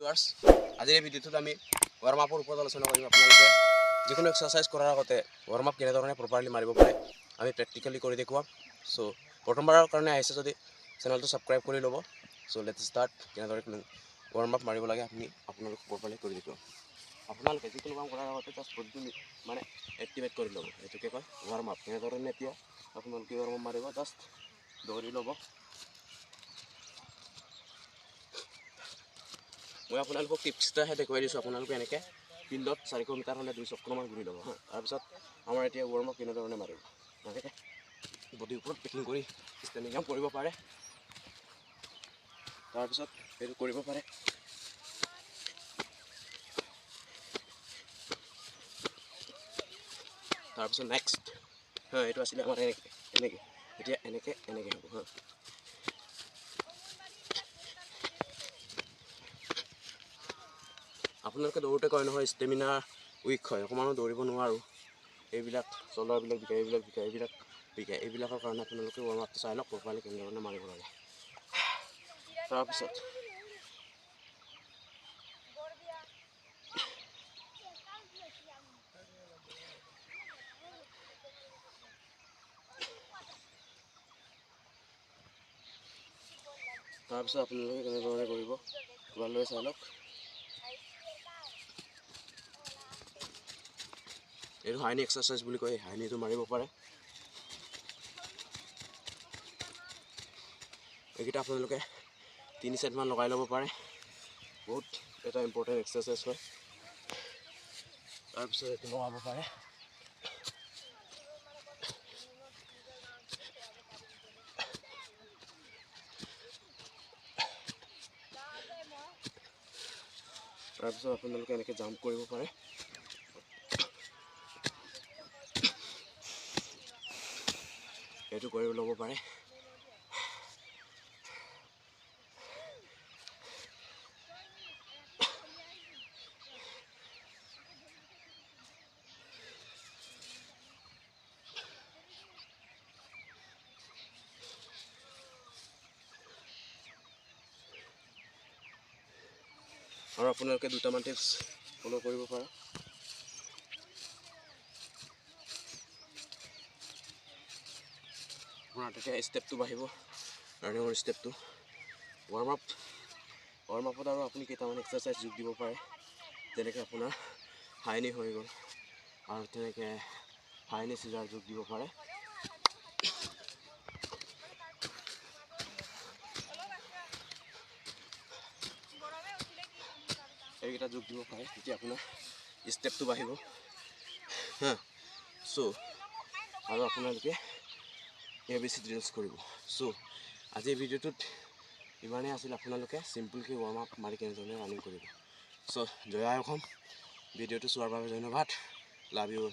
Viewers আজিৰ এই ভিডিঅ'টোত আমি ৱাৰ্ম আপৰ ওপৰত আলোচনা কৰিম। আপোনালোকে যিকোনো এক্সাৰচাইজ কৰাৰ আগতে ৱাৰ্ম আপ কেনেধৰণে প্ৰপাৰলি মাৰিব পাৰে আমি প্ৰেক্টিকেলি কৰি দেখুৱাম। চ' প্ৰথমবাৰৰ কাৰণে আহিছে যদি চেনেলটো ছাবস্ক্ৰাইব কৰি ল'ব। চ' লেটছ ষ্টাৰ্ট। কেনেদৰে ৱাৰ্ম আপ মাৰিব লাগে আপোনালোক প্ৰপাৰলি কৰি দেখুৱাম। আপোনালোকে যিকোনো কাম কৰাৰ আগতে জাষ্ট বডিটো মানে এক্টিভেট কৰি ল'ব, এইটোকে কয় ৱাৰ্ম আপ। কেনেধৰণে এতিয়া আপোনালোকে ৱাৰ্ম আপ মাৰিব, জাষ্ট দৌৰি ল'ব। মই আপোনালোকক টিপছ এটাহে দেখুৱাই দিছোঁ। আপোনালোকে এনেকৈ ফিল্ডত 400 মিটাৰ হ'লে 2 চক্ৰমান ঘূৰি ল'ব। তাৰপিছত আমাৰ এতিয়া ৱাৰ্ম আপ কেনেধৰণে মাৰিব, এনেকৈ বডিৰ ওপৰত পেকিং কৰি ষ্টেণ্ডিং আপ কৰিব পাৰে। তাৰপিছত এইটো কৰিব পাৰে। তাৰপিছত নেক্সট এইটো আছিলে আমাৰ এনেকৈ এতিয়া এনেকৈ হ'ব। আপোনালোকে দৌৰোঁতে কয় নহয় ষ্টেমিনা উইক হয়, অকণমানো দৌৰিব নোৱাৰোঁ, এইবিলাক চলাৰবিলাক বিকায়, এইবিলাকৰ কাৰণে আপোনালোকে ৱাৰ্ম আপটো চাই লওক প্ৰপাৰলি কেনেধৰণে মাৰিব লাগে। তাৰপিছত আপোনালোকে কেনেধৰণে কৰিব ভালদৰে চাই লওক। এইটো হাইনি এক্সাৰচাইজ বুলি কয়, হাইনিটো মাৰিব পাৰে। এইকেইটা আপোনালোকে 3 ছেটমান লগাই ল'ব পাৰে। বহুত এটা ইম্পৰ্টেণ্ট এক্সাৰচাইজ হয়। তাৰপিছত এইটো লগাব পাৰে। তাৰপিছত আপোনালোকে এনেকৈ জাম্প কৰিব পাৰে। এইটো কৰি ল'ব পাৰে। আৰু আপোনালোকে দুটামান টিপছ ফ'ল' কৰিব পাৰে। আপোনাৰ তেতিয়া ষ্টেপটো বাঢ়িব, ৰানিঙৰ ষ্টেপটো। ৱাৰ্ম আপত আৰু আপুনি কেইটামান এক্সাৰচাইজ যোগ দিব পাৰে, যেনেকৈ আপোনাৰ হাইনি হৈ গ'ল, আৰু তেনেকৈ হাইনি চিজাৰ যোগ দিব পাৰে। এইকেইটা যোগ দিব পাৰে, তেতিয়া আপোনাৰ ষ্টেপটো বাঢ়িব। চ' আৰু আপোনালোকে বেছি ড্ৰিলছ কৰিব। চ' আজিৰ ভিডিঅ'টোত ইমানেই আছিল। আপোনালোকে চিম্পলকৈ ৱাৰ্ম আপ মাৰি কেনেধৰণে ৰানিং কৰিব। চ' জয় আই অসম। ভিডিঅ'টো চোৱাৰ বাবে ধন্যবাদ। Love you.